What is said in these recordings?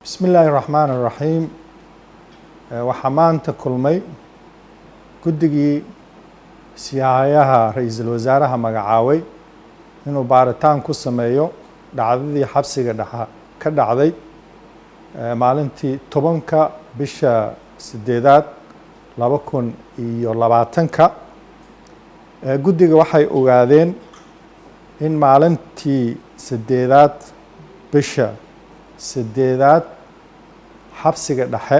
بسم الله الرحمن الرحيم وحمانت كلمي قدقي سياحيها رئيس الوزراء مقعاوي إنه بارتان كسميو دعدي حبسي كدعدي maalintii 10 bisha 8 2020 guddiga waxay ogaadeen in maalintii 8 bisha 8 xabsiga dhexe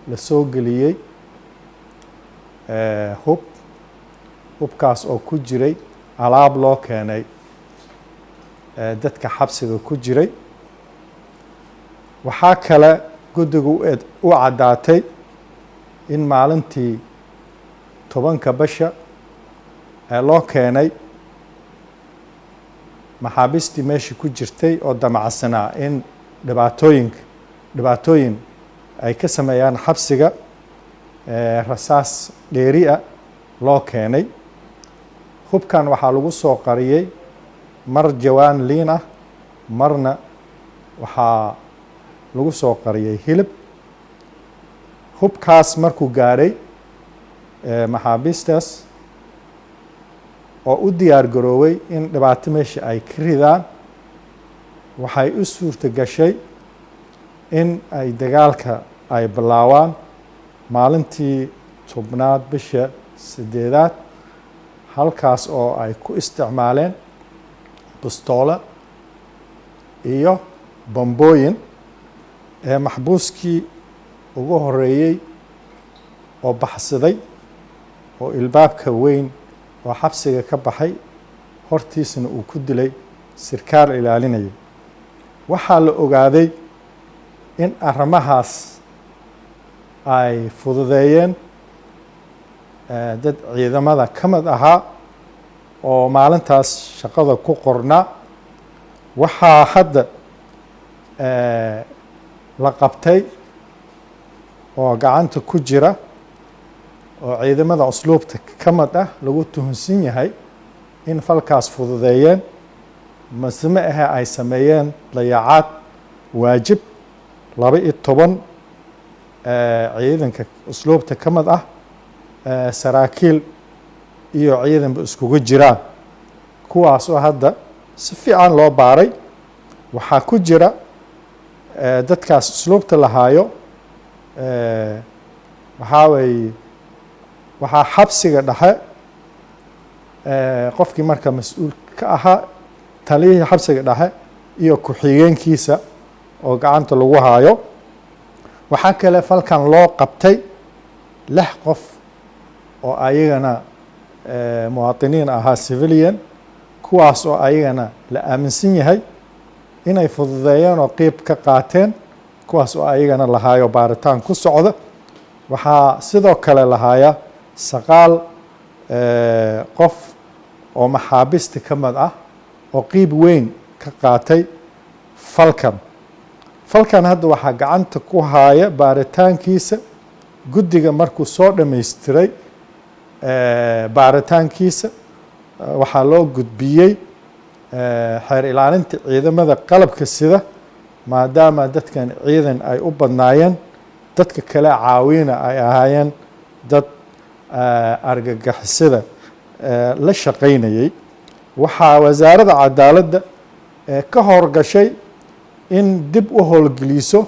la soo geliyay hubkaas oo ku jiray alaab loo keenay dadka xabsiga ku jiray waxaa kale guddigu u caddaatay in maalintii 10 bisha loo keenay maxaabiistii meeshii ku jirtay oo damacsanaa in dhibaatooyin ay ka sameeyaan xabsiga rasaas dheeri ah loo keenay hubkan waxaa lagu soo qariyey mar jawaan liin ah marna waxaa lagu soo qariyey hilib hubkaas markuu gaaray maxaabiistaas oo u diyaar garooway in dhibaato meesha ay ka ridaan waxay u suurto gashay in ay dagaalka ay bilaawaan maalintii 10 bisha 8 halkaas oo ay ku isticmaaleen bastoola iyo bambooyin maxbuuskii ugu horeeyey oo baxsaday oo ilbaabka weyn oo xabsiga ka baxay hortiisana uu ku dilay sirkaal ilaalinaya waxaa la ogaaday in arrimahaas ay fududeeyeen dad ciidamada ka mid ahaa oo maalintaas shaqada ku qornaa waxaa hadda la qabtay oo gacanta ku jira oo ciidamada usluubta ka mid ah lagu tuhunsan yahay in falkaas fududeeyeen masme ahe ay sameeyeen dayacaad waajib 12 ciidanka usluubta ka mid ah saraakiil iyo ciidanba iskugu jiraan kuwaas oo hadda si fiican loo baaray waxaa ku jira dadkaas usluubta lahaayo waxaa weeye waxaa xabsiga dhexe qofkii marka mas-uul ka ahaa taliyihii xabsiga dhexe iyo ku-xigeenkiisa oo gacanta lagu haayo waxaa kale falkan loo qabtay 6 qof oo ayagana muwaadiniin ahaa civilian kuwaas oo ayagana la aaminsan yahay inay fududeeyeen oo qeyb ka qaateen kuwaas oo ayagana lahaayo baaritaan ku socda waxaa sidoo kale lahaaya 9 qof oo maxaabiista ka mid ah oo qeyb weyn ka qaatay falkan hadda waxaa gacanta ku haaya baaritaankiisa guddiga markuu soo dhammaystiray baaritaankiisa waxaa loo gudbiyey xeer ilaalinta ciidamada qalabka sida maadaama dadkan ciidan ay u badnaayeen dadka kale caawina ay ahaayeen dad argagixisada la shaqaynayay waxaa wasaaradda cadaaladda ka howlgashay in dib u howlgeliso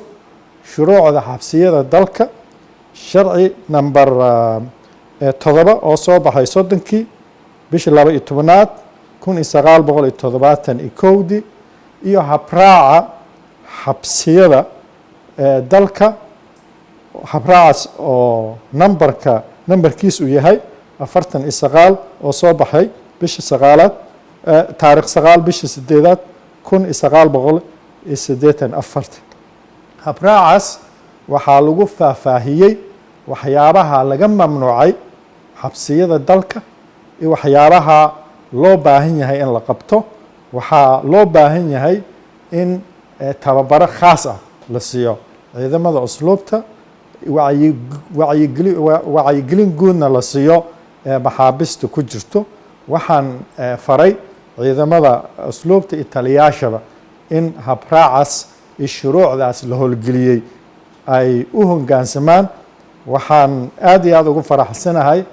shuruucda xabsiyada dalka sharci number 7 oo soo baxay 30 bisha 12 1971 iyo habraaca xabsiyada dalka habraacaas oo nambarkiisu yahay 49 oo soo baxay bisha 9 taariikh 9 bisha 8 1984 habraacaas waxaa lagu faahfaahiyey waxyaabaha laga mamnuucay xabsiyada dalka iyo waxyaabaha loo baahan yahay in la qabto waxaa loo baahan yahay in tababaro khaas ah la siiyo ciidamada usluubta wacyigelin guudna la siiyo maxaabiista ku jirto waxaan faray ciidamada usluubta iyo taliyaashaba in habraacaas iyo shuruucdaas la howlgeliyey ay u hoggaansamaan. waxaan aad iyo aad ugu faraxsanahay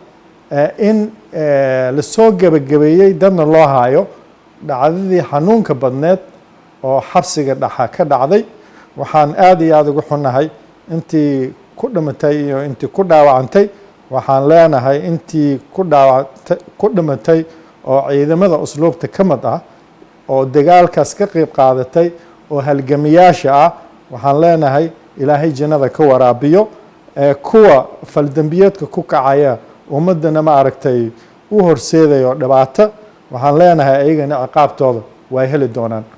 in lasoo gebagabeeyey dadna loo haayo dhacdadii xanuunka badneed oo xabsiga dhexa ka dhacday. waxaan aad iyo aad ugu xunnahay intii ku dhimatay iyo intii ku dhaawacantay. waxaan leenahay intii ku dhimatay oo ciidamada usluubta ka mid ah oo dagaalkaas ka qayb qaadatay oo halgamiyaasha ah, waxaan leenahay ilaahay jannada ka waraabiyo. kuwa faldambiyeedka ku kacaya ummaddana ma aragtay u horseedayo dhibaato, waxaan leenahay ayagana ciqaabtooda way heli doonaan.